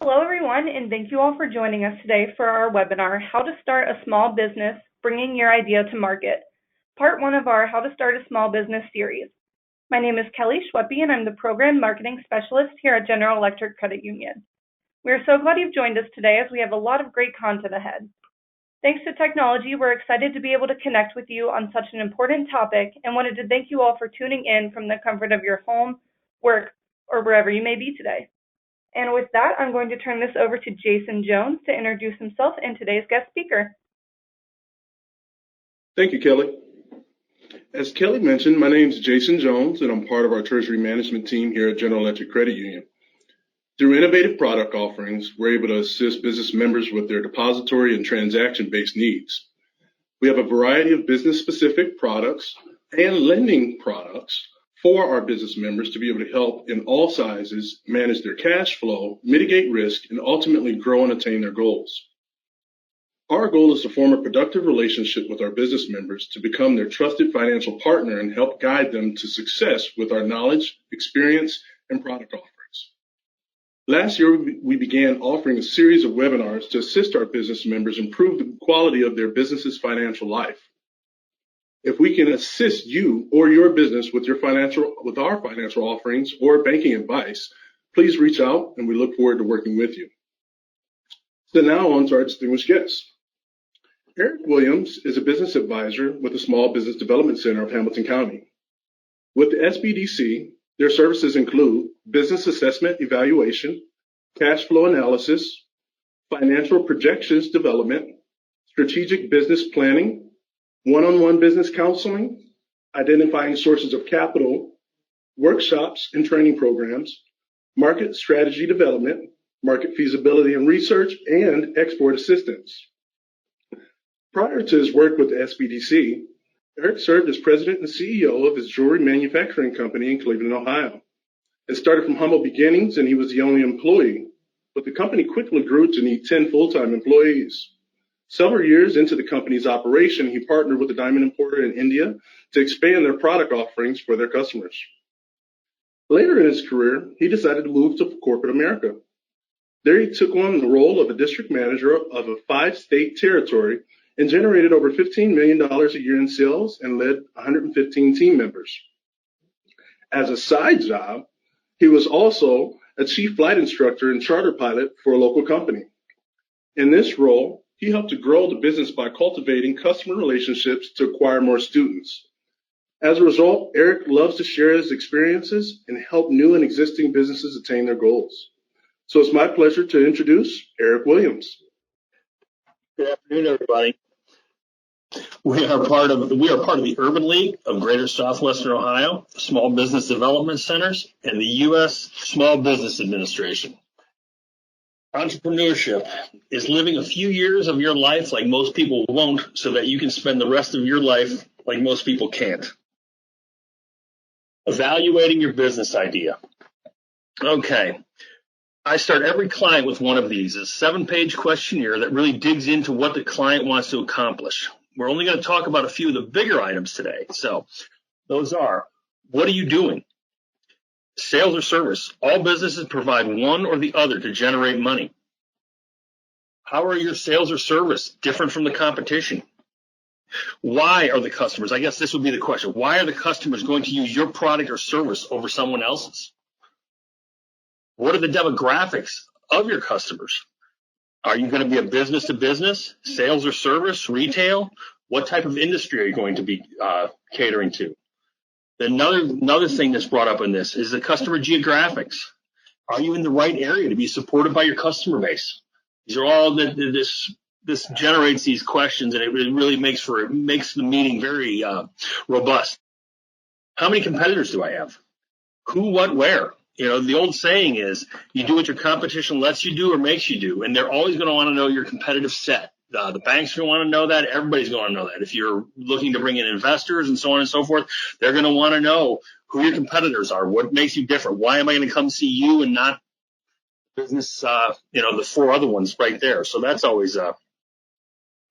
Hello, everyone, and thank you all for joining us today for our webinar, How to Start a Small Business, Bringing Your Idea to Market, part one of our How to Start a Small Business series. My name is Kelly Schweppe, and I'm the Program Marketing Specialist here at General Electric Credit Union. We are so glad you've joined us today as we have a lot of great content ahead. Thanks to technology, we're excited to be able to connect with you on such an important topic and wanted to thank you all for tuning in from the comfort of your home, work, or wherever you may be today. And with that, I'm going to turn this over to Jason Jones to introduce himself and today's guest speaker. Thank you, Kelly. As Kelly mentioned, my name is Jason Jones, and I'm part of our Treasury Management team here at General Electric Credit Union. Through innovative product offerings, we're able to assist business members with their depository and transaction-based needs. We have a variety of business-specific products and lending products for our business members to be able to help in all sizes manage their cash flow, mitigate risk, and ultimately grow and attain their goals. Our goal is to form a productive relationship with our business members to become their trusted financial partner and help guide them to success with our knowledge, experience, and product offerings. Last year, we began offering a series of webinars to assist our business members improve the quality of their business's financial life. If we can assist you or your business with our financial offerings or banking advice, please reach out and we look forward to working with you. So now on to our distinguished guests. Eric Williams is a business advisor with the Small Business Development Center of Hamilton County. With the SBDC, their services include business assessment evaluation, cash flow analysis, financial projections development, strategic business planning, one-on-one business counseling, identifying sources of capital, workshops and training programs, market strategy development, market feasibility and research, and export assistance. Prior to his work with the SBDC, Eric served as president and CEO of his jewelry manufacturing company in Cleveland, Ohio. It started from humble beginnings and he was the only employee, but the company quickly grew to need 10 full-time employees. Several years into the company's operation, he partnered with a diamond importer in India to expand their product offerings for their customers. Later in his career, he decided to move to corporate America. There he took on the role of a district manager of a 5-state territory and generated over $15 million a year in sales and led 115 team members. As a side job, he was also a chief flight instructor and charter pilot for a local company. In this role, he helped to grow the business by cultivating customer relationships to acquire more students. As a result, Eric loves to share his experiences and help new and existing businesses attain their goals. So it's my pleasure to introduce Eric Williams. Good afternoon, everybody. We are part of the Urban League of Greater Southwestern Ohio, Small Business Development Centers, and the U.S. Small Business Administration. Entrepreneurship is living a few years of your life like most people won't, so that you can spend the rest of your life like most people can't. Evaluating your business idea. Okay. I start every client with one of these, a 7-page questionnaire that really digs into what the client wants to accomplish. We're only going to talk about a few of the bigger items today. So those are, what are you doing? Sales or service. All businesses provide one or the other to generate money. How are your sales or service different from the competition? Why are the customers, I guess this would be the question, why are the customers going to use your product or service over someone else's? What are the demographics of your customers? Are you going to be a business to business, sales or service, retail? What type of industry are you going to be catering to? Another thing that's brought up in this is the customer geographics. Are you in the right area to be supported by your customer base? These are all this generates these questions, and it really makes the meeting very robust. How many competitors do I have? Who, what, where? You know, the old saying is, you do what your competition lets you do or makes you do, and they're always going to want to know your competitive set. The banks are going to want to know that. Everybody's going to know that. If you're looking to bring in investors and so on and so forth, they're going to want to know who your competitors are, what makes you different. Why am I going to come see you and not business, the 4 other ones right there? So that's always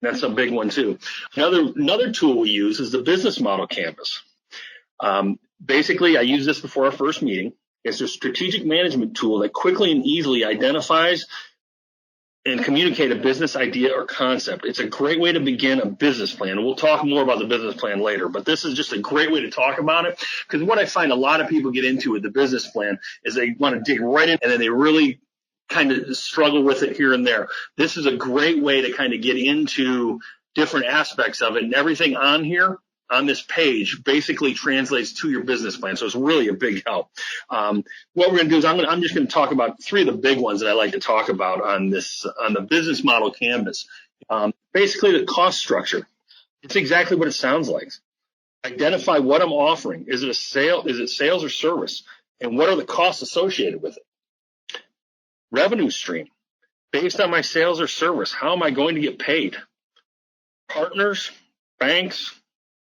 that's a big one too. Another tool we use is the business model canvas. Basically, I use this before our first meeting. It's a strategic management tool that quickly and easily identifies and communicate a business idea or concept. It's a great way to begin a business plan. We'll talk more about the business plan later, but this is just a great way to talk about it, because what I find a lot of people get into with the business plan is they want to dig right in and then they really kind of struggle with it here and there. This is a great way to kind of get into different aspects of it, and everything on here on this page basically translates to your business plan. So it's really a big help. What we're going to do is I'm just going to talk about three of the big ones that I like to talk about on the business model canvas. Basically the cost structure. It's exactly what it sounds like. Identify what I'm offering. Is it a sale? Is it sales or service? And what are the costs associated with it? Revenue stream. Based on my sales or service, how am I going to get paid? Partners, banks,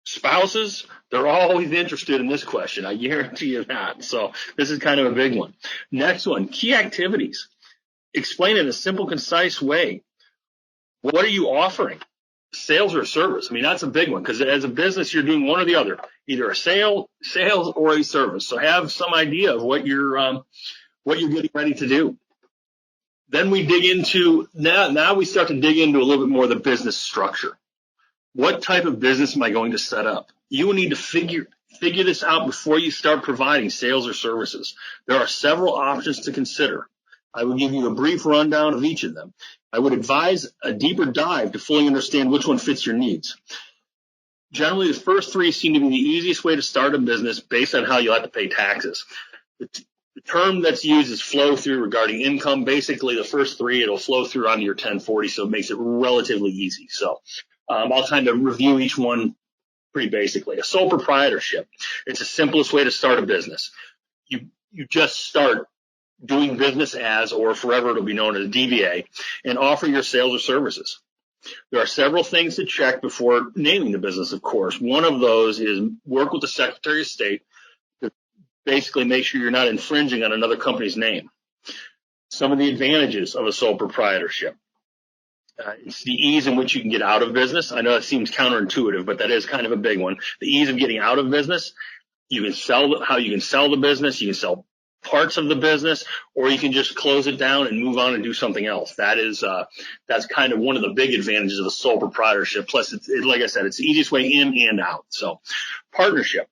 spouses, they're always interested in this question. I guarantee you that. So this is kind of a big one. Next one, key activities. Explain in a simple, concise way. What are you offering? Sales or service? I mean, that's a big one, because as a business, you're doing one or the other, either a sales or a service. So have some idea of what you're getting ready to do. Then we dig into, now we start to dig into a little bit more of the business structure. What type of business am I going to set up? You will need to figure this out before you start providing sales or services. There are several options to consider. I will give you a brief rundown of each of them. I would advise a deeper dive to fully understand which one fits your needs. Generally, the first three seem to be the easiest way to start a business based on how you have to pay taxes. The term that's used is flow through regarding income. Basically, the first three, it'll flow through onto your 1040, so it makes it relatively easy. So I'll kind of review each one pretty basically. A sole proprietorship. It's the simplest way to start a business. You just start doing business as, or forever it'll be known as DBA, and offer your sales or services. There are several things to check before naming the business, of course. One of those is work with the Secretary of State to basically make sure you're not infringing on another company's name. Some of the advantages of a sole proprietorship. It's the ease in which you can get out of business. I know it seems counterintuitive, but that is kind of a big one. The ease of getting out of business. You can sell the business. You can sell parts of the business, or you can just close it down and move on and do something else. That's kind of one of the big advantages of a sole proprietorship. Plus, like I said, it's the easiest way in and out. So, partnership.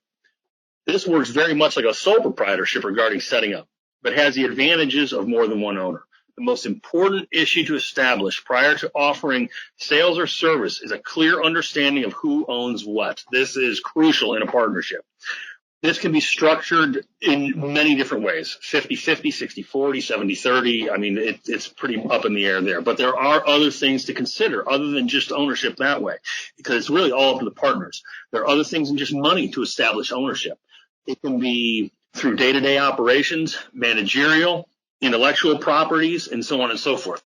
This works very much like a sole proprietorship regarding setting up, but has the advantages of more than one owner. The most important issue to establish prior to offering sales or service is a clear understanding of who owns what. This is crucial in a partnership. This can be structured in many different ways, 50-50, 60-40, 70-30. I mean, it's pretty up in the air there. But there are other things to consider other than just ownership that way, because it's really all up to the partners. There are other things than just money to establish ownership. It can be through day-to-day operations, managerial, intellectual properties, and so on and so forth.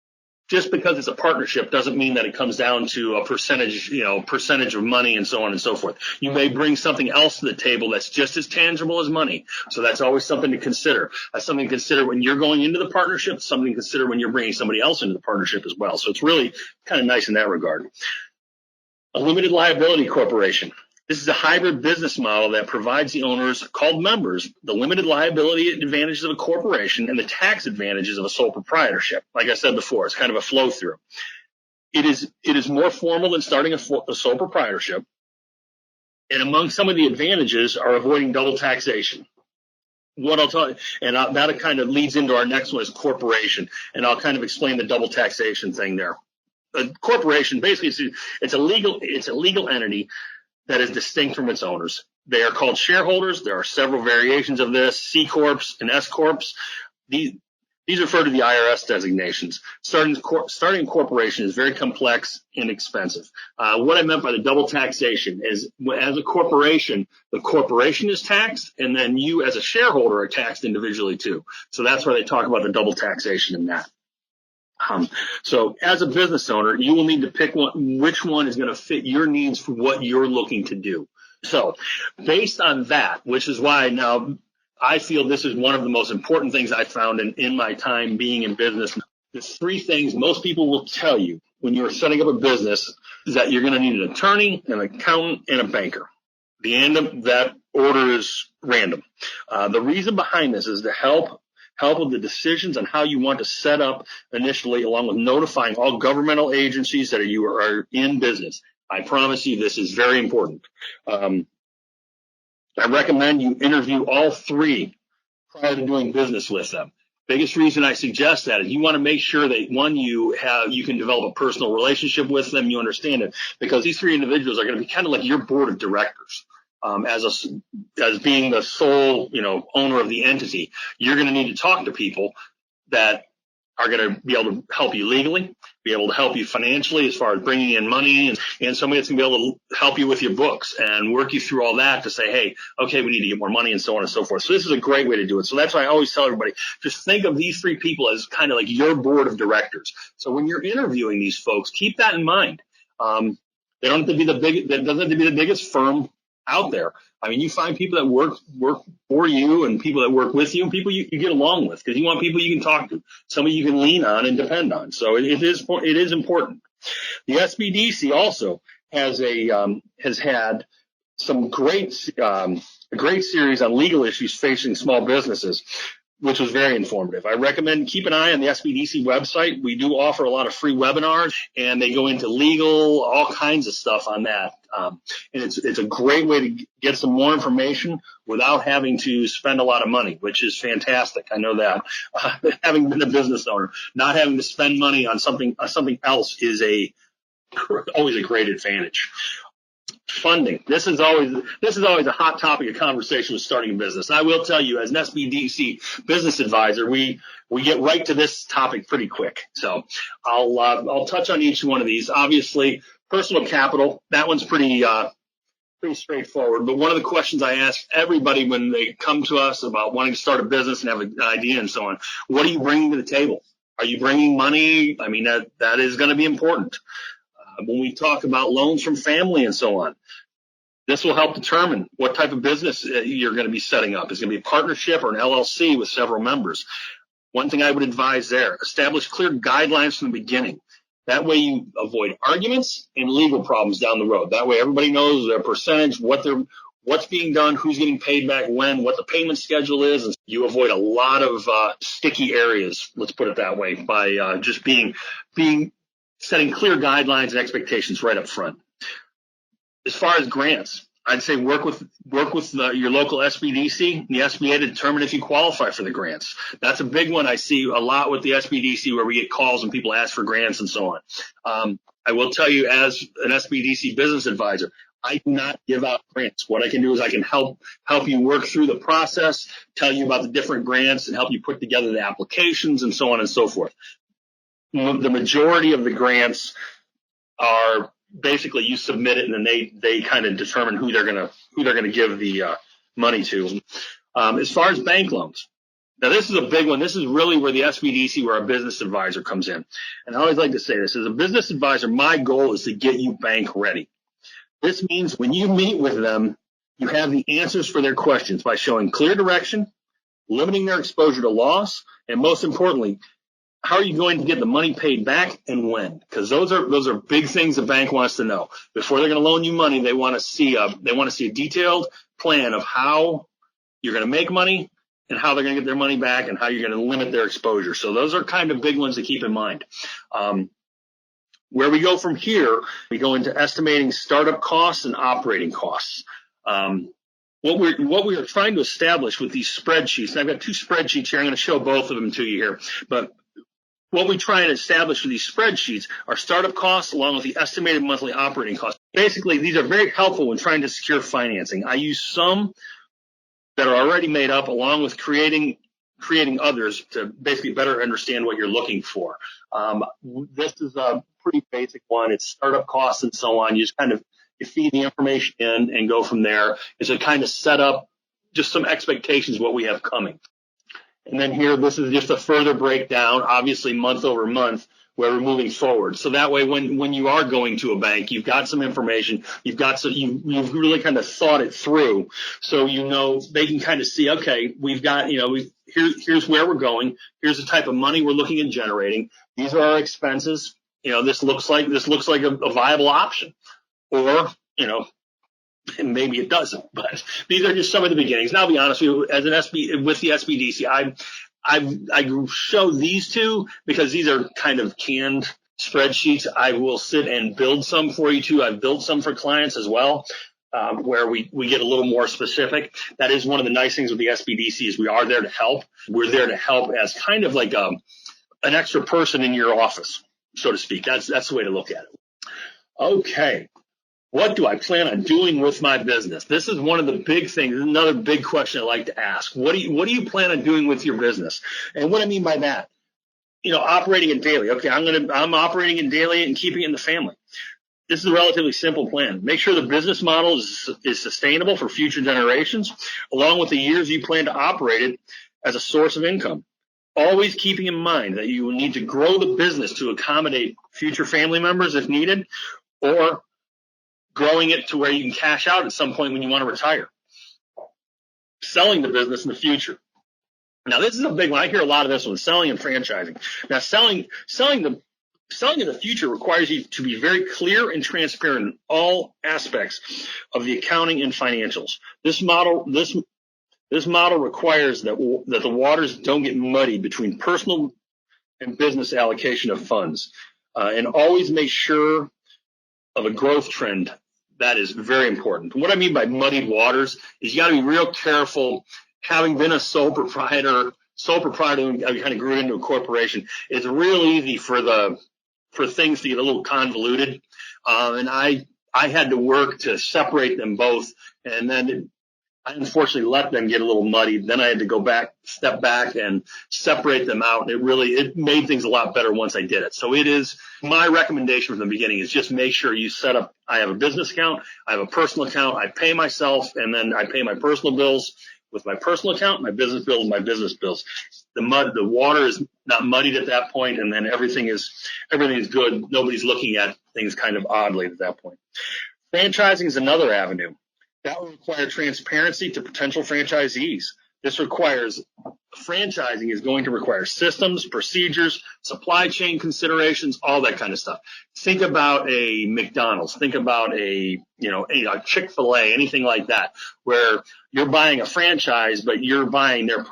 Just because it's a partnership doesn't mean that it comes down to a percentage of money and so on and so forth. You may bring something else to the table that's just as tangible as money. So that's always something to consider. That's something to consider when you're going into the partnership, something to consider when you're bringing somebody else into the partnership as well. So it's really kind of nice in that regard. A limited liability corporation. This is a hybrid business model that provides the owners, called members, the limited liability advantages of a corporation and the tax advantages of a sole proprietorship. Like I said before, it's kind of a flow through. It is more formal than starting a sole proprietorship. And among some of the advantages are avoiding double taxation. What I'll tell you, and that kind of leads into our next one is corporation. And I'll kind of explain the double taxation thing there. A corporation, basically, it's a legal entity that is distinct from its owners. They are called shareholders. There are several variations of this, C Corps and S Corps. These refer to the IRS designations. Starting a corporation is very complex and expensive. What I meant by the double taxation is, as a corporation, the corporation is taxed, and then you as a shareholder are taxed individually too. So that's why they talk about the double taxation in that. So as a business owner, you will need to pick which one is going to fit your needs for what you're looking to do. So based on that, which is why now I feel this is one of the most important things I found in my time being in business. There's three things most people will tell you when you're setting up a business is that you're going to need an attorney, an accountant, and a banker. The end of that order is random. The reason behind this is to help with the decisions on how you want to set up initially, along with notifying all governmental agencies that you are in business. I promise you this is very important. I recommend you interview all three prior to doing business with them. Biggest reason I suggest that is you want to make sure that, one, you can develop a personal relationship with them, you understand it, because these three individuals are going to be kind of like your board of directors. As being the sole, owner of the entity, you're going to need to talk to people that are going to be able to help you legally, be able to help you financially as far as bringing in money, and somebody that's going to be able to help you with your books and work you through all that to say, hey, okay, we need to get more money and so on and so forth. So this is a great way to do it. So that's why I always tell everybody, just think of these three people as kind of like your board of directors. So when you're interviewing these folks, keep that in mind. They don't have to be that doesn't have to be the biggest firm out there. I mean, you find people that work for you and people that work with you and people you get along with, because you want people you can talk to, somebody you can lean on and depend on. So it is important. The SBDC also has had some great series on legal issues facing small businesses, which was very informative. I recommend keep an eye on the SBDC website. We do offer a lot of free webinars, and they go into legal, all kinds of stuff on that. And it's a great way to get some more information without having to spend a lot of money, which is fantastic. I know that. Having been a business owner, not having to spend money on something else is always a great advantage. Funding. This is always a hot topic of conversation with starting a business. I will tell you, as an SBDC business advisor, we get right to this topic pretty quick. So I'll touch on each one of these. Obviously, personal capital, that one's pretty straightforward. But one of the questions I ask everybody when they come to us about wanting to start a business and have an idea and so on, what are you bringing to the table? Are you bringing money? I mean, that is going to be important. When we talk about loans from family and so on, this will help determine what type of business you're going to be setting up. Is it going to be a partnership or an LLC with several members? One thing I would advise there, establish clear guidelines from the beginning. That way you avoid arguments and legal problems down the road. That way everybody knows their percentage, what's being done, who's getting paid back when, what the payment schedule is. And you avoid a lot of sticky areas, let's put it that way, by just setting clear guidelines and expectations right up front. As far as grants, I'd say work with your local SBDC, the SBA, to determine if you qualify for the grants. That's a big one I see a lot with the SBDC, where we get calls and people ask for grants and so on. I will tell you, as an SBDC business advisor, I do not give out grants. What I can do is I can help you work through the process, tell you about the different grants, and help you put together the applications and so on and so forth. The majority of the grants are basically you submit it, and then they kind of determine who they're gonna give the money to. As far as bank loans, now this is a big one. This is really where the SBDC, where our business advisor comes in. And I always like to say this: as a business advisor, my goal is to get you bank ready. This means when you meet with them, you have the answers for their questions by showing clear direction, limiting their exposure to loss, and most importantly, how are you going to get the money paid back and when? Because those are big things the bank wants to know. Before they're going to loan you money, they want to see a detailed plan of how you're going to make money and how they're going to get their money back and how you're going to limit their exposure. So those are kind of big ones to keep in mind. Where we go from here, we go into estimating startup costs and operating costs. What we are trying to establish with these spreadsheets, and I've got two spreadsheets here. I'm going to show both of them to you here, but what we try and establish with these spreadsheets are startup costs along with the estimated monthly operating costs. Basically, these are very helpful when trying to secure financing. I use some that are already made up along with creating others to basically better understand what you're looking for. This is a pretty basic one. It's startup costs and so on. You just you feed the information in and go from there. It's a kind of set up just some expectations of what we have coming. And then here, this is just a further breakdown, obviously month over month, where we're moving forward. So that way, when you are going to a bank, you've got some information, you've really kind of thought it through. So, they can kind of see, okay, we've got, here's where we're going. Here's the type of money we're looking at generating. These are our expenses. This looks like a viable option. Or, And maybe it doesn't, but these are just some of the beginnings. And I'll be honest with you, as with the SBDC, I show these two because these are kind of canned spreadsheets. I will sit and build some for you too. I've built some for clients as well, where we get a little more specific. That is one of the nice things with the SBDC is we are there to help. We're there to help as kind of like an extra person in your office, so to speak. That's the way to look at it. Okay. What do I plan on doing with my business? This is one of the big things. Another big question I like to ask. What do you plan on doing with your business? And what I mean by that, operating it daily. Okay, I'm operating it daily and keeping it in the family. This is a relatively simple plan. Make sure the business model is sustainable for future generations, along with the years you plan to operate it as a source of income. Always keeping in mind that you will need to grow the business to accommodate future family members if needed, or growing it to where you can cash out at some point when you want to retire. Selling the business in the future. Now, this is a big one. I hear a lot of this one, selling and franchising. Now, selling in the future requires you to be very clear and transparent in all aspects of the accounting and financials. This model requires that the waters don't get muddy between personal and business allocation of funds, and always make sure of a growth trend. That is very important. What I mean by muddied waters is you got to be real careful. Having been a sole proprietor, I kind of grew into a corporation. It's real easy for things to get a little convoluted, and I had to work to separate them both, and then I unfortunately let them get a little muddy. Then I had to step back and separate them out. It made things a lot better once I did it. So it is my recommendation from the beginning is just make sure you set up. I have a business account. I have a personal account. I pay myself, and then I pay my personal bills with my personal account, my business bills, my business bills. The water is not muddied at that point, and then everything is good. Nobody's looking at things kind of oddly at that point. Franchising is another avenue. That will require transparency to potential franchisees. Franchising is going to require systems, procedures, supply chain considerations, all that kind of stuff. Think about a McDonald's, think about a Chick-fil-A, anything like that, where you're buying a franchise, but you're buying their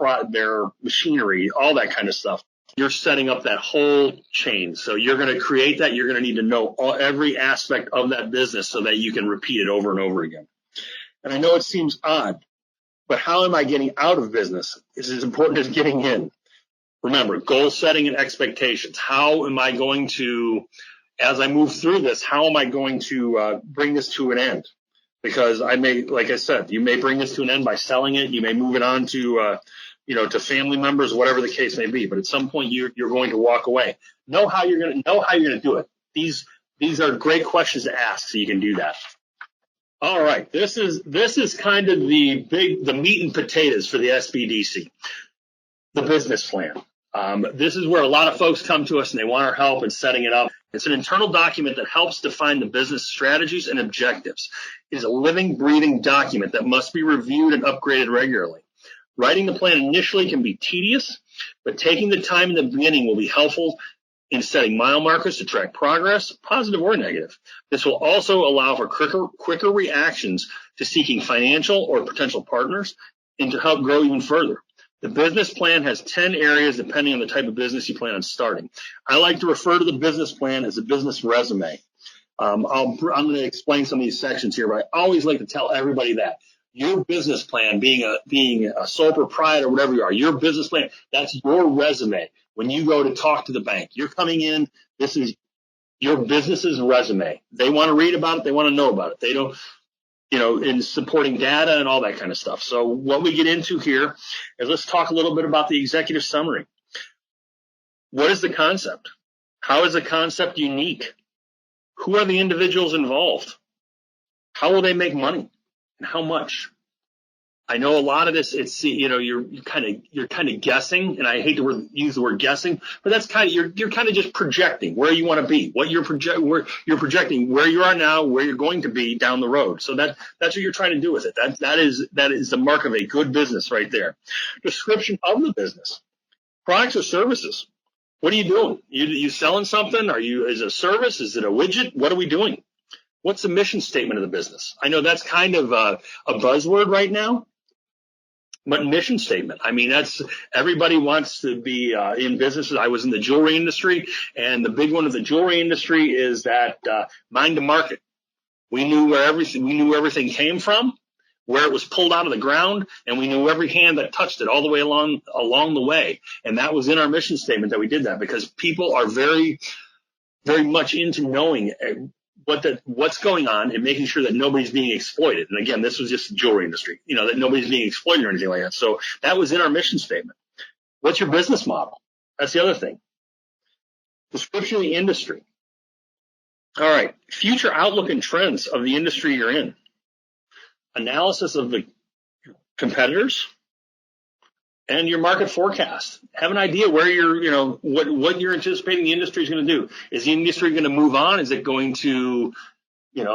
machinery, all that kind of stuff. You're setting up that whole chain. So you're going to create that. You're going to need to know every aspect of that business so that you can repeat it over and over again. And I know it seems odd, but how am I getting out of business is as important as getting in. Remember, goal setting and expectations. How am I going to, as I move through this, how am I going to bring this to an end? Because like I said, you may bring this to an end by selling it. You may move it on to family members, whatever the case may be. But at some point, you're going to walk away. Know how you're going to do it. These are great questions to ask, so you can do that. All right, this is kind of the meat and potatoes for the SBDC, the business plan. This is where a lot of folks come to us and they want our help in setting it up. It's an internal document that helps define the business strategies and objectives. It is a living, breathing document that must be reviewed and upgraded regularly. Writing the plan initially can be tedious, but taking the time in the beginning will be helpful in setting mile markers to track progress, positive or negative. This will also allow for quicker reactions to seeking financial or potential partners and to help grow even further. The business plan has 10 areas depending on the type of business you plan on starting. I like to refer to the business plan as a business resume. I'm going to explain some of these sections here, but I always like to tell everybody that your business plan, being a sole proprietor, whatever you are, your business plan, that's your resume. When you go to talk to the bank, you're coming in, this is your business's resume. They want to read about it. They want to know about it. They don't, in supporting data and all that kind of stuff. So what we get into here is let's talk a little bit about the executive summary. What is the concept? How is the concept unique? Who are the individuals involved? How will they make money and how much? I know a lot of this, it's, you're kind of guessing, and I hate to use the word guessing, but that's you're kind of just projecting where you want to be, where you're projecting where you are now, where you're going to be down the road. So that's what you're trying to do with it. That is the mark of a good business right there. Description of the business, products or services. What are you doing? You selling something? Is it a service? Is it a widget? What are we doing? What's the mission statement of the business? I know that's kind of a buzzword right now, but mission statement. I mean, everybody wants to be in business. I was in the jewelry industry, and the big one of the jewelry industry is that mind to market. We knew where everything came from, where it was pulled out of the ground, and we knew every hand that touched it all the way along the way. And that was in our mission statement that we did that, because people are very, very much into knowing what's going on and making sure that nobody's being exploited. And again, this was just the jewelry industry, that nobody's being exploited or anything like that. So that was in our mission statement. What's your business model? That's the other thing. Description of the industry. All right. Future outlook and trends of the industry you're in. Analysis of the competitors and your market forecast. Have an idea where what you're anticipating the industry is going to do. Is the industry going to move on? Is it going to, one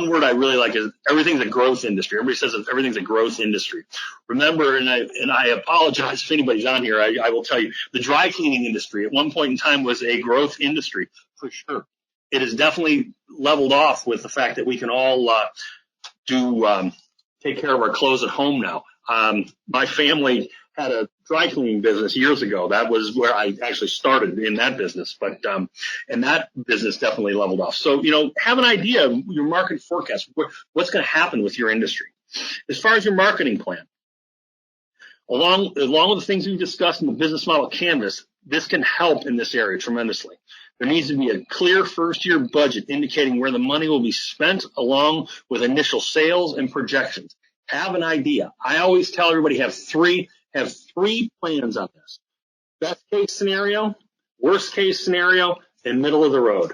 word I really like is everything's a growth industry. Everybody says that everything's a growth industry. Remember, and I apologize if anybody's on here, I will tell you, the dry cleaning industry at one point in time was a growth industry for sure. It has definitely leveled off with the fact that we can all take care of our clothes at home now. My family had a dry cleaning business years ago. That was where I actually started in that business, but and that business definitely leveled off. So, have an idea of your market forecast, what's going to happen with your industry. As far as your marketing plan, along with the things we've discussed in the business model canvas, this can help in this area tremendously. There needs to be a clear first-year budget indicating where the money will be spent, along with initial sales and projections. Have an idea. I always tell everybody have three plans on this. Best case scenario, worst case scenario, and middle of the road.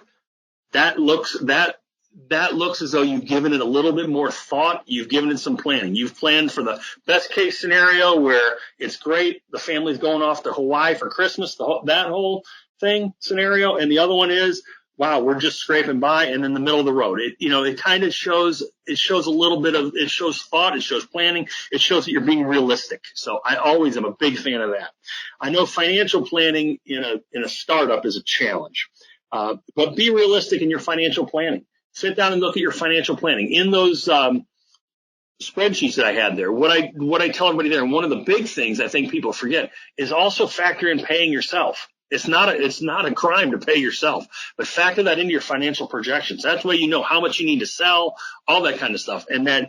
That looks as though you've given it a little bit more thought. You've given it some planning. You've planned for the best case scenario where it's great. The family's going off to Hawaii for Christmas, that whole thing scenario. And the other one is, wow, we're just scraping by, and in the middle of the road. It kind of shows a little bit of, it shows thought, it shows planning, it shows that you're being realistic. So I always am a big fan of that. I know financial planning in a startup is a challenge, but be realistic in your financial planning. Sit down and look at your financial planning. In those spreadsheets that I had there, what I tell everybody there, and one of the big things I think people forget is also factor in paying yourself. It's not a crime to pay yourself, but factor that into your financial projections. That's the way you know how much you need to sell, all that kind of stuff. And that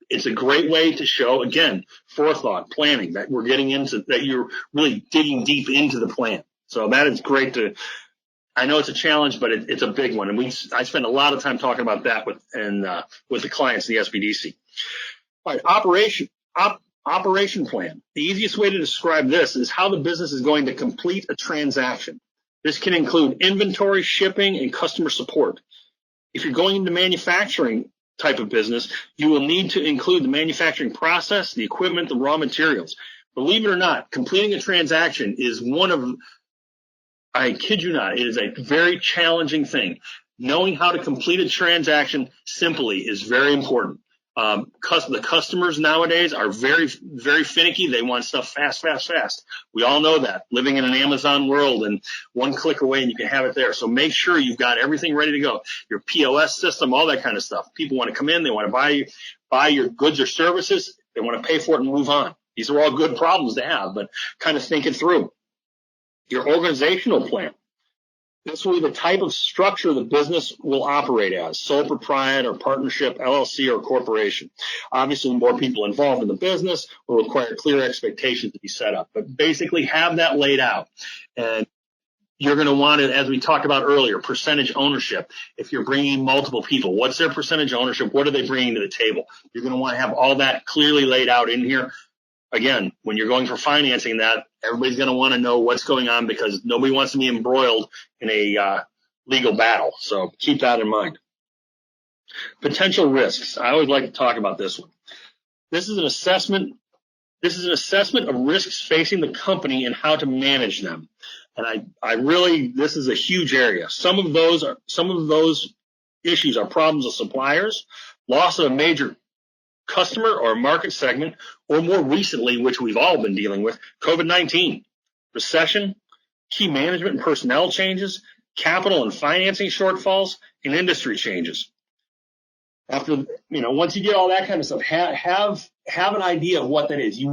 it's a great way to show, again, forethought, planning, that we're getting into, that you're really digging deep into the plan. So that is great I know it's a challenge, but it's a big one. And I spend a lot of time talking about that with the clients in the SBDC. All right, operation plan. The easiest way to describe this is how the business is going to complete a transaction. This can include inventory, shipping, and customer support. If you're going into manufacturing type of business, you will need to include the manufacturing process, the equipment, the raw materials. Believe it or not, completing a transaction is I kid you not, it is a very challenging thing. Knowing how to complete a transaction simply is very important. The customers nowadays are very, very finicky. They want stuff fast, fast, fast. We all know that, living in an Amazon world, and one click away and you can have it there. So make sure you've got everything ready to go. Your POS system, all that kind of stuff. People want to come in. They want to buy your goods or services. They want to pay for it and move on. These are all good problems to have, but kind of think it through. Your organizational plan. This will be the type of structure the business will operate as: sole proprietor, partnership, LLC, or corporation. Obviously, more people involved in the business will require clear expectations to be set up. But basically, have that laid out. And you're going to want it, as we talked about earlier, percentage ownership. If you're bringing multiple people, what's their percentage ownership? What are they bringing to the table? You're going to want to have all that clearly laid out in here. Again, when you're going for financing that, everybody's going to want to know what's going on, because nobody wants to be embroiled in a legal battle. So keep that in mind. Potential risks. I always like to talk about this one. This is an assessment of risks facing the company and how to manage them. And this is a huge area. Some of those issues are problems of suppliers, loss of a major customer or market segment, or more recently, which we've all been dealing with, COVID-19, recession, key management and personnel changes, capital and financing shortfalls, and industry changes. After, once you get all that kind of stuff, have an idea of what that is.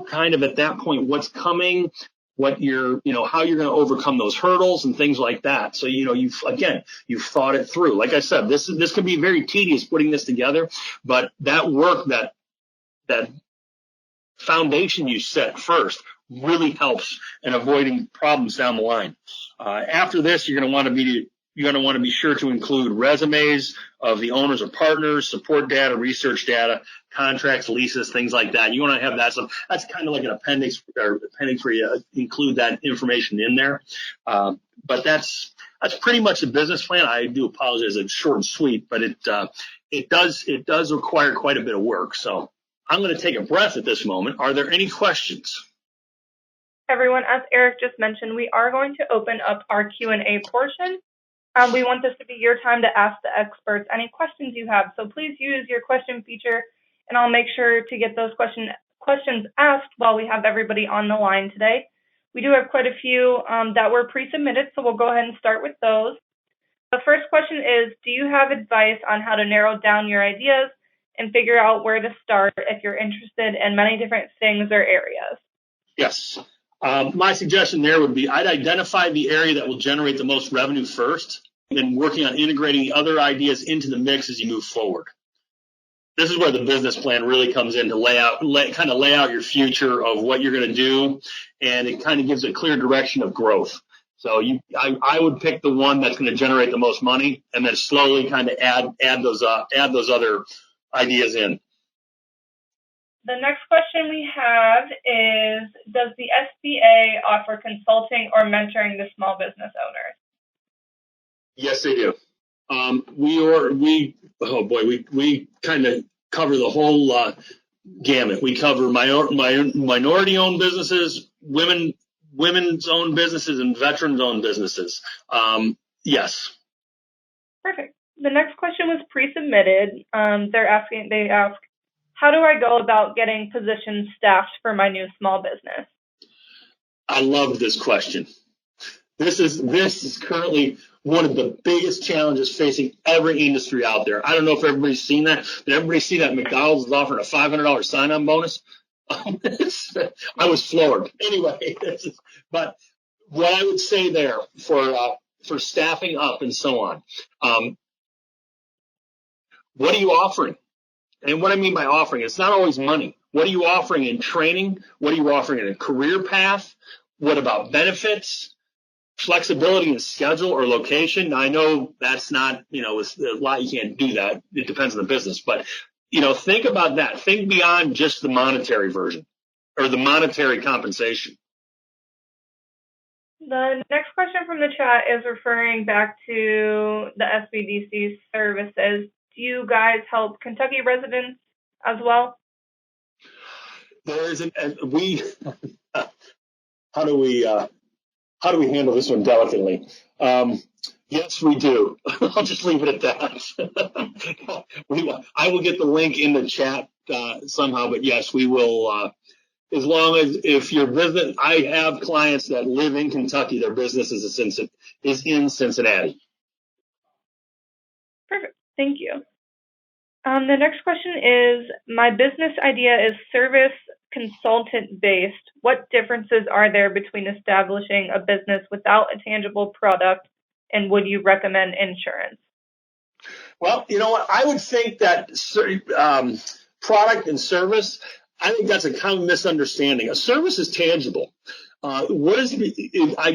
Kind of at that point what's coming, what how you're going to overcome those hurdles and things like that. So, you've thought it through. Like I said, this can be very tedious putting this together, but that work, that foundation you set first really helps in avoiding problems down the line. After this, you're going to want to be sure to include resumes of the owners or partners, support data, research data, contracts, leases, things like that. You want to have that stuff. That's kind of like an appendix where you include that information in there. But that's pretty much the business plan. I do apologize, it's short and sweet, but it does require quite a bit of work. So I'm going to take a breath at this moment. Are there any questions? Everyone, as Eric just mentioned, we are going to open up our Q&A portion. We want this to be your time to ask the experts any questions you have. So please use your question feature, and I'll make sure to get those questions asked while we have everybody on the line today. We do have quite a few that were pre-submitted, so we'll go ahead and start with those. The first question is, do you have advice on how to narrow down your ideas and figure out where to start if you're interested in many different things or areas? Yes. My suggestion there would be I'd identify the area that will generate the most revenue first, and then working on integrating the other ideas into the mix as you move forward. This is where the business plan really comes in to lay out your future of what you're going to do, and it kind of gives a clear direction of growth. So I would pick the one that's going to generate the most money, and then slowly kind of add those other ideas in. The next question we have is, does the SBA offer consulting or mentoring to small business owners? Yes, they do. We kind of cover the whole gamut. We cover minority-owned businesses, women's owned businesses, and veterans-owned businesses. Yes. Perfect. The next question was pre-submitted. They ask, how do I go about getting positions staffed for my new small business? I love this question. This is currently one of the biggest challenges facing every industry out there. I don't know if everybody's seen that. Did everybody see that McDonald's is offering a $500 sign-on bonus? I was floored. Anyway, but what I would say there for staffing up and so on, what are you offering? And what I mean by offering, it's not always money. What are you offering in training? What are you offering in a career path? What about benefits? Flexibility in schedule or location? Now, I know that's not, it's a lot, you can't do that. It depends on the business. But, think about that. Think beyond just the monetary version or the monetary compensation. The next question from the chat is referring back to the SBDC services. Do you guys help Kentucky residents as well? How do we handle this one delicately? Yes, we do. I'll just leave it at that. I will get the link in the chat somehow, but yes, we will. As long as if your business, I have clients that live in Kentucky, their business is in Cincinnati. Perfect. Thank you. The next question is, my business idea is service consultant based. What differences are there between establishing a business without a tangible product, and would you recommend insurance? Well, you know what? I would think that product and service, I think that's a common misunderstanding. A service is tangible. I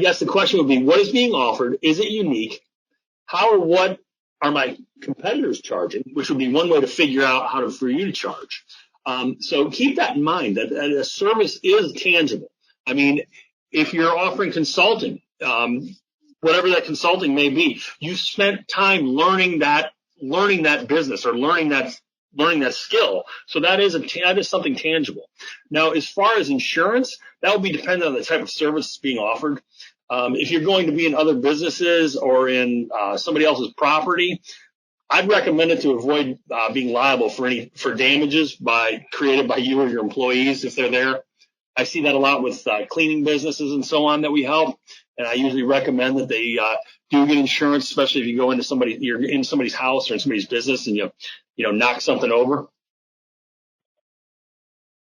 guess the question would be, what is being offered? Is it unique? How or what are my competitors charging? Which would be one way to figure out for you to charge. So keep that in mind that a service is tangible. I mean, if you're offering consulting, whatever that consulting may be, you spent time learning that business or learning that skill. So that is something tangible. Now, as far as insurance, that will be dependent on the type of service being offered. If you're going to be in other businesses or in somebody else's property, I'd recommend it to avoid being liable for damages created by you or your employees if they're there. I see that a lot with cleaning businesses and so on that we help. And I usually recommend that they do get insurance, especially if you go into you're in somebody's house or in somebody's business and you knock something over.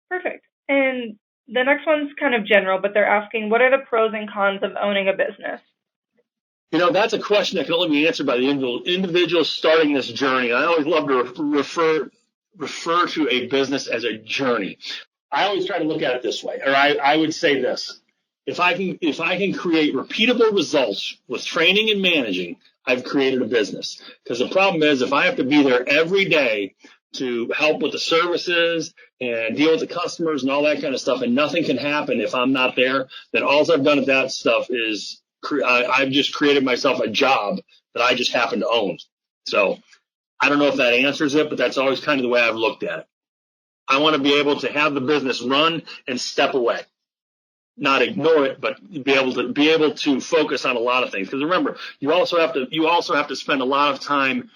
Perfect. And the next one's kind of general, but they're asking, what are the pros and cons of owning a business? That's a question that can only be answered by the individual starting this journey. I always love to refer to a business as a journey. I always try to look at it this way, or I would say this. If I can create repeatable results with training and managing, I've created a business. Because the problem is, if I have to be there every day to help with the services and deal with the customers and all that kind of stuff, and nothing can happen if I'm not there, then all I've done with that stuff is I've just created myself a job that I just happen to own. So I don't know if that answers it, but that's always kind of the way I've looked at it. I want to be able to have the business run and step away, not ignore it, but be able to focus on a lot of things. Because remember, you also have to spend a lot of time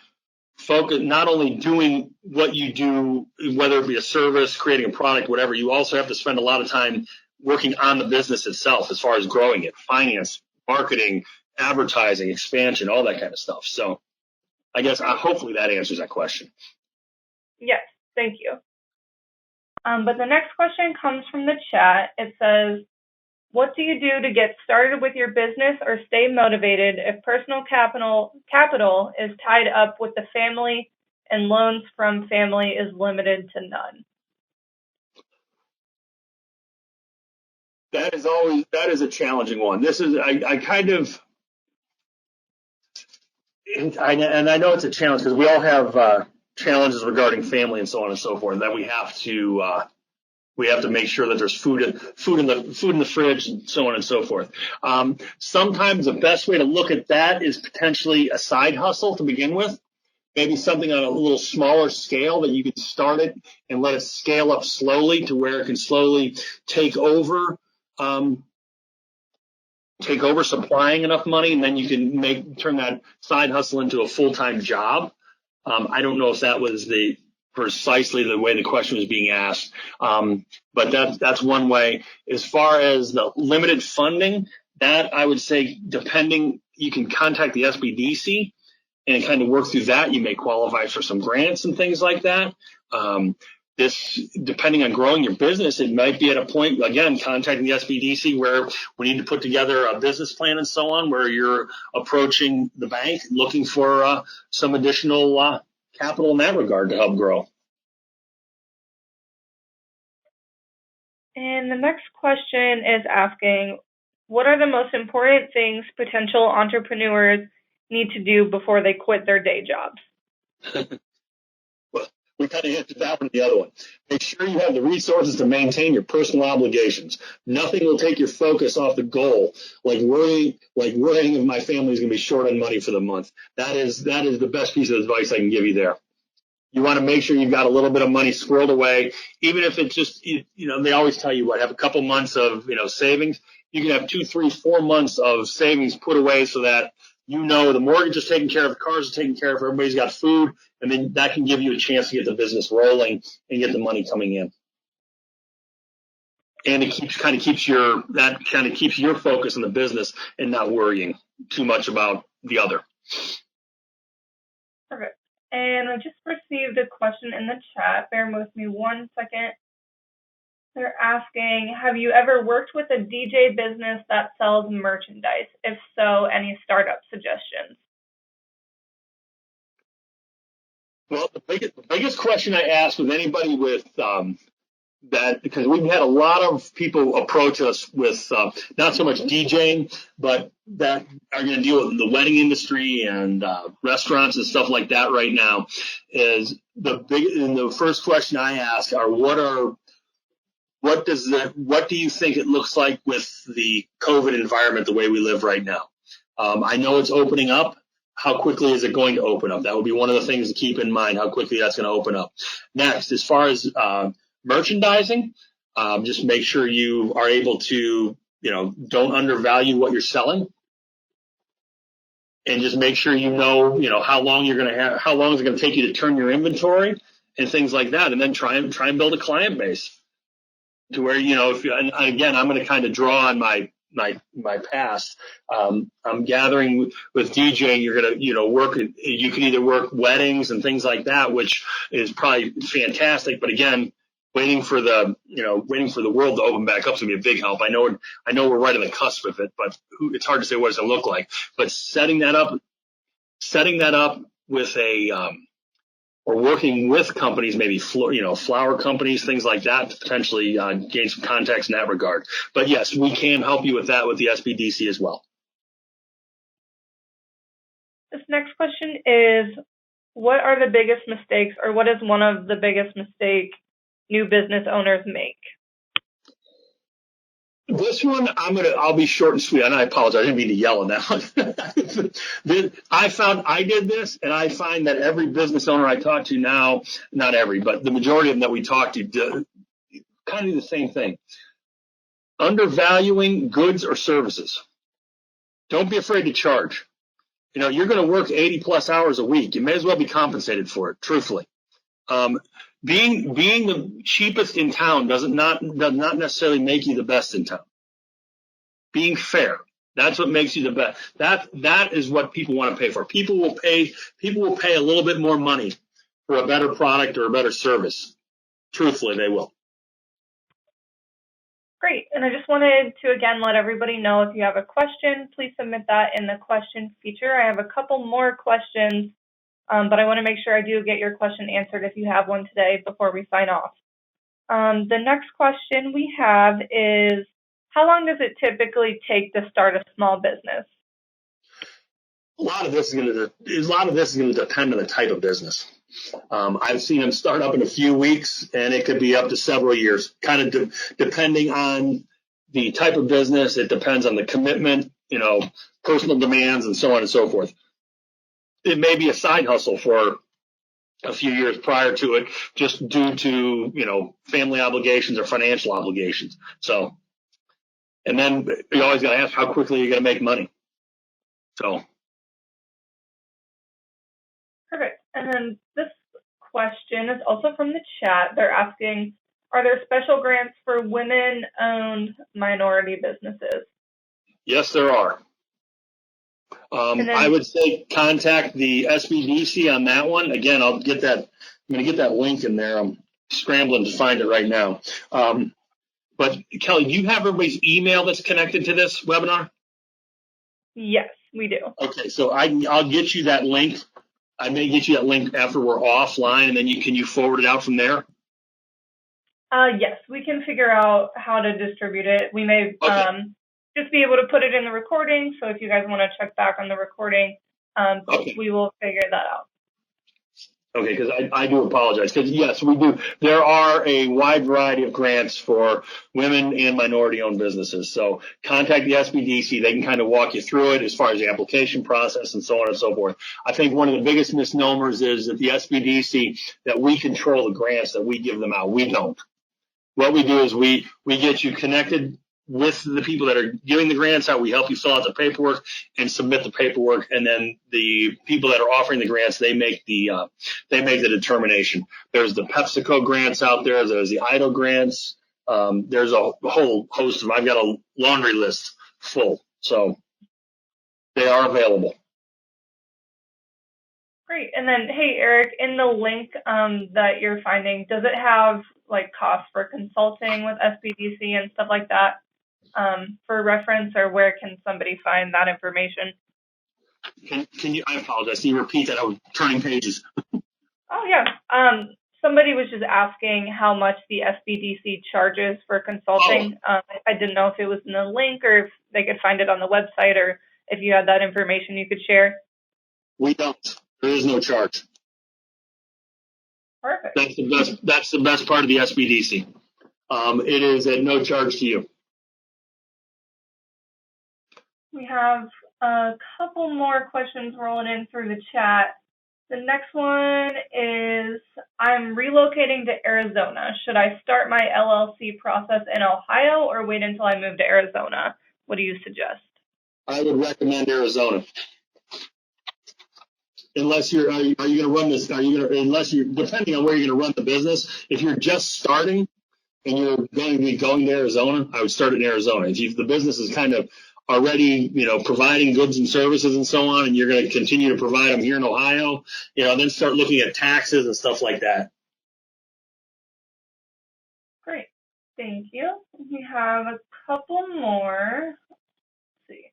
focus, not only doing what you do, whether it be a service, creating a product, whatever. You also have to spend a lot of time working on the business itself, as far as growing it, finance, marketing, advertising, expansion, all that kind of stuff. So I guess hopefully that answers that question. Yes, thank you. But the next question comes from the chat. It says, what do you do to get started with your business or stay motivated if personal capital is tied up with the family and loans from family is limited to none? That is a challenging one. This is I know it's a challenge because we all have challenges regarding family and so on and so forth that we have to make sure that there's food in the fridge and so on and so forth. Sometimes the best way to look at that is potentially a side hustle to begin with, maybe something on a little smaller scale that you could start it and let it scale up slowly to where it can slowly take over supplying enough money, and then you can turn that side hustle into a full-time job. I don't know if that was precisely the way the question was being asked, but that's one way. As far as the limited funding, that I would say, you can contact the SBDC and kind of work through that. You may qualify for some grants and things like that. Depending on growing your business, it might be at a point, again, contacting the SBDC where we need to put together a business plan and so on, where you're approaching the bank looking for some additional capital in that regard to help grow. And the next question is asking, what are the most important things potential entrepreneurs need to do before they quit their day jobs? Well, we kind of answered that one and the other one. Make sure you have the resources to maintain your personal obligations. Nothing will take your focus off the goal, like worrying if my family is going to be short on money for the month. That is the best piece of advice I can give you there. You want to make sure you've got a little bit of money squirreled away, even if it's just, they always tell you have a couple months of, savings. You can have 2, 3, 4 months of savings put away so that, the mortgage is taken care of, the cars are taken care of, everybody's got food, and then that can give you a chance to get the business rolling and get the money coming in. And it keeps your focus on the business and not worrying too much about the other. Perfect. And I just received a question in the chat. Bear with me 1 second. They're asking, have you ever worked with a DJ business that sells merchandise? If so, any startup suggestions? Well, the biggest question I ask with anybody with that, because we've had a lot of people approach us with not so much DJing, but that are going to deal with the wedding industry and restaurants and stuff like that right now, is the first question I ask are, what do you think it looks like with the COVID environment, the way we live right now? I know it's opening up. How quickly is it going to open up? That would be one of the things to keep in mind, how quickly that's going to open up. Next, as far as merchandising, just make sure you are able to, don't undervalue what you're selling, and just make sure how long is it going to take you to turn your inventory and things like that, and then try and build a client base. to where, if you, and again, I'm going to kind of draw on my past. I'm gathering with DJing. You're going to, work. You can either work weddings and things like that, which is probably fantastic. But again, waiting for the world to open back up is going to be a big help. I know we're right on the cusp of it, but it's hard to say what it's going to look like. But setting that up with or working with companies, maybe flower companies, things like that, to potentially gain some contacts in that regard. But yes, we can help you with that with the SBDC as well. This next question is, what are the biggest mistakes, or what is one of the biggest mistakes new business owners make? This one, I'll be short and sweet. And I apologize. I didn't mean to yell on that one. I did this, and I find that every business owner I talk to now, not every, but the majority of them that we talk to do kind of the same thing. Undervaluing goods or services. Don't be afraid to charge. You're going to work 80 plus hours a week. You may as well be compensated for it, truthfully. Being the cheapest in town does not necessarily make you the best in town. Being fair, that's what makes you the best. That is what people want to pay for. People will pay a little bit more money for a better product or a better service. Truthfully, they will. Great. And I just wanted to again let everybody know, if you have a question, please submit that in the question feature. I have a couple more questions. But I want to make sure I do get your question answered if you have one today before we sign off. The next question we have is, how long does it typically take to start a small business? A lot of this is going to depend on the type of business. I've seen them start up in a few weeks, and it could be up to several years, kind of depending on the type of business. It depends on the commitment, personal demands, and so on and so forth. It may be a side hustle for a few years prior to it, just due to, family obligations or financial obligations. So, and then you always got to ask, how quickly you're going to make money. So. Perfect. And then this question is also from the chat. They're asking, are there special grants for women-owned minority businesses? Yes, there are. I would say contact the SBDC on that one. Again, I'm going to get that link in there. I'm scrambling to find it right now. But Kelly, do you have everybody's email that's connected to this webinar? Yes, we do. Okay, so I'll get you that link. I may get you that link after we're offline, and then can you forward it out from there? Yes, we can figure out how to distribute it. We may just be able to put it in the recording. So if you guys want to check back on the recording, we will figure that out. Okay, because I do apologize. Because yes, we do. There are a wide variety of grants for women and minority-owned businesses. So contact the SBDC. They can kind of walk you through it as far as the application process and so on and so forth. I think one of the biggest misnomers is that the SBDC, that we control the grants that we give them out. We don't. What we do is we get you connected with the people that are giving the grants out. We help you fill out the paperwork and submit the paperwork, and then the people that are offering the grants, they make the determination. There's the PepsiCo grants out there. There's the IDO grants. There's a whole host of them. I've got a laundry list full, so they are available. Great. And then, hey, Eric, in the link that you're finding, does it have like costs for consulting with SBDC and stuff like that? For reference, or where can somebody find that information? Can you? I apologize. Can you repeat that? I was turning pages. Oh yeah. Somebody was just asking how much the SBDC charges for consulting. I didn't know if it was in the link or if they could find it on the website, or if you had that information you could share. We don't. There is no charge. Perfect. That's the best part of the SBDC. It is at no charge to you. We have a couple more questions rolling in through the chat. The next one is, I'm relocating to Arizona. Should I start my LLC process in Ohio or wait until I move to Arizona? What do you suggest? I would recommend Arizona. Unless you're, are you going to run this? Depending on where you're going to run the business. If you're just starting, and you're going to be going to Arizona, I would start in Arizona. If the business is kind of already, providing goods and services and so on, and you're going to continue to provide them here in Ohio, then start looking at taxes and stuff like that. Great. Thank you. We have a couple more. Let's see.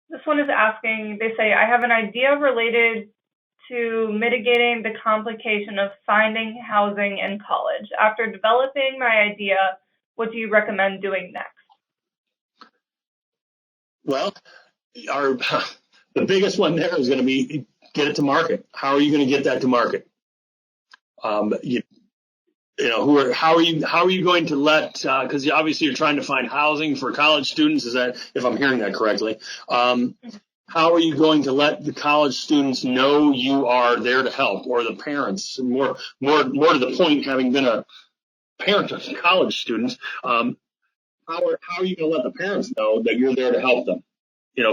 This one is asking, they say, I have an idea related to mitigating the complication of finding housing in college. After developing my idea, what do you recommend doing next? Well, the biggest one there is going to be get it to market. How are you going to get that to market? How are you going to let, because obviously you're trying to find housing for college students, is that, if I'm hearing that correctly, how are you going to let the college students know you are there to help, or the parents, more to the point, having been a parent of college students, how are you going to let the parents know that you're there to help them?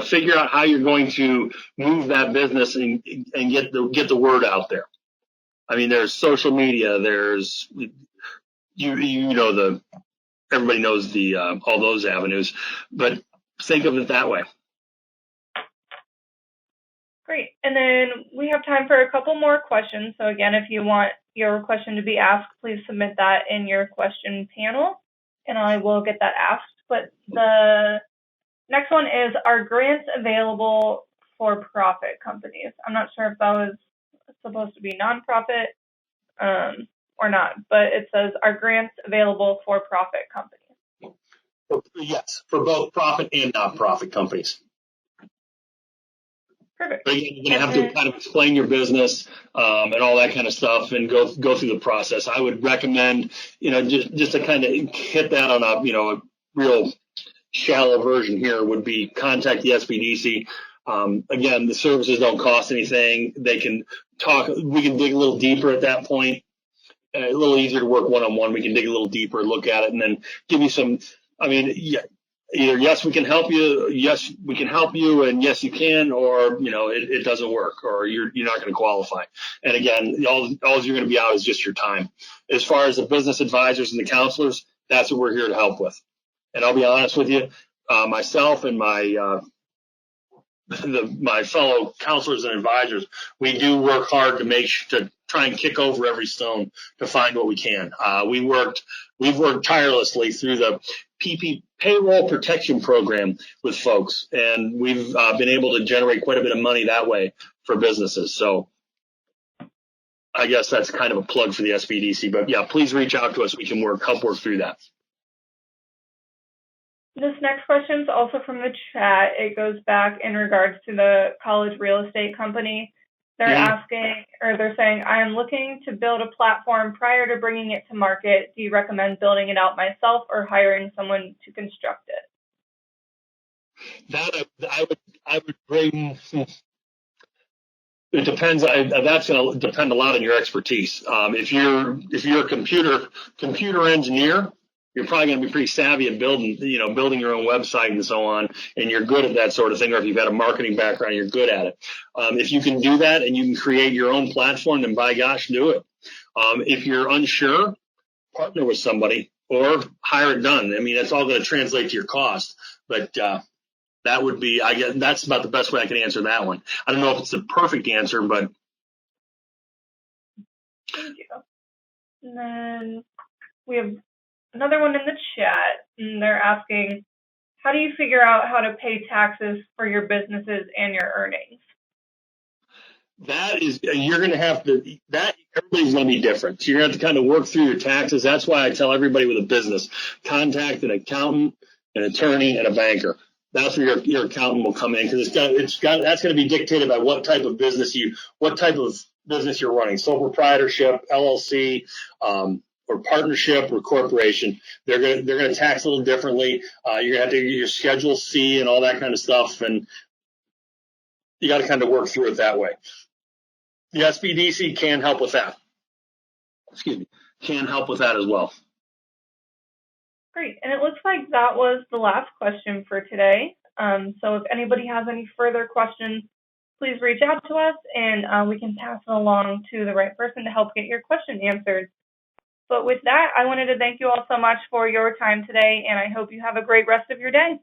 Figure out how you're going to move that business and get the word out there. I mean, there's social media, there's, everybody knows all those avenues, but think of it that way. Great. And then we have time for a couple more questions. So again, if you want your question to be asked, please submit that in your question panel, and I will get that asked. But the next one is, are grants available for profit companies? I'm not sure if that was supposed to be nonprofit or not, but it says, are grants available for profit companies? Yes, for both profit and nonprofit companies. Perfect. But again, you're going to have to kind of explain your business and all that kind of stuff, and go through the process. I would recommend, just to kind of hit that on a real shallow version here, would be contact the SBDC. Again, the services don't cost anything. They can talk. We can dig a little deeper at that point. A little easier to work one-on-one. We can dig a little deeper, look at it, and then give you some. I mean, either yes, we can help you. Yes, we can help you, and yes, you can, or it doesn't work, or you're not going to qualify. And again, all you're going to be out is just your time. As far as the business advisors and the counselors, that's what we're here to help with. And I'll be honest with you, myself and my fellow counselors and advisors, we do work hard to try and kick over every stone to find what we can. We've worked tirelessly through the payroll protection program with folks, and we've been able to generate quite a bit of money that way for businesses. So I guess that's kind of a plug for the SBDC. But yeah, please reach out to us. We can help work through that. This next question is also from the chat. It goes back in regards to the college real estate company. They're asking, or they're saying, I am looking to build a platform prior to bringing it to market. Do you recommend building it out myself or hiring someone to construct it? That I would bring. It depends. That's going to depend a lot on your expertise. If you're a computer engineer, you're probably going to be pretty savvy at building your own website and so on, and you're good at that sort of thing. Or if you've had a marketing background, you're good at it. If you can do that and you can create your own platform, then by gosh, do it. If you're unsure, partner with somebody or hire it done. I mean, it's all going to translate to your cost, but that would be, I guess, that's about the best way I can answer that one. I don't know if it's the perfect answer, but. Thank you. And then we have another one in the chat, and they're asking, how do you figure out how to pay taxes for your businesses and your earnings? You're going to have to, everybody's going to be different. So you're going to have to kind of work through your taxes. That's why I tell everybody with a business, contact an accountant, an attorney, and a banker. That's where your accountant will come in, because that's going to be dictated by what type of business you're running. Sole proprietorship, LLC, or partnership or corporation. They're going to tax a little differently. You're going to have to do your Schedule C and all that kind of stuff, and you got to kind of work through it that way. The SBDC can help with that. Can help with that as well. Great. And it looks like that was the last question for today. So if anybody has any further questions, please reach out to us, and we can pass it along to the right person to help get your question answered. But with that, I wanted to thank you all so much for your time today, and I hope you have a great rest of your day.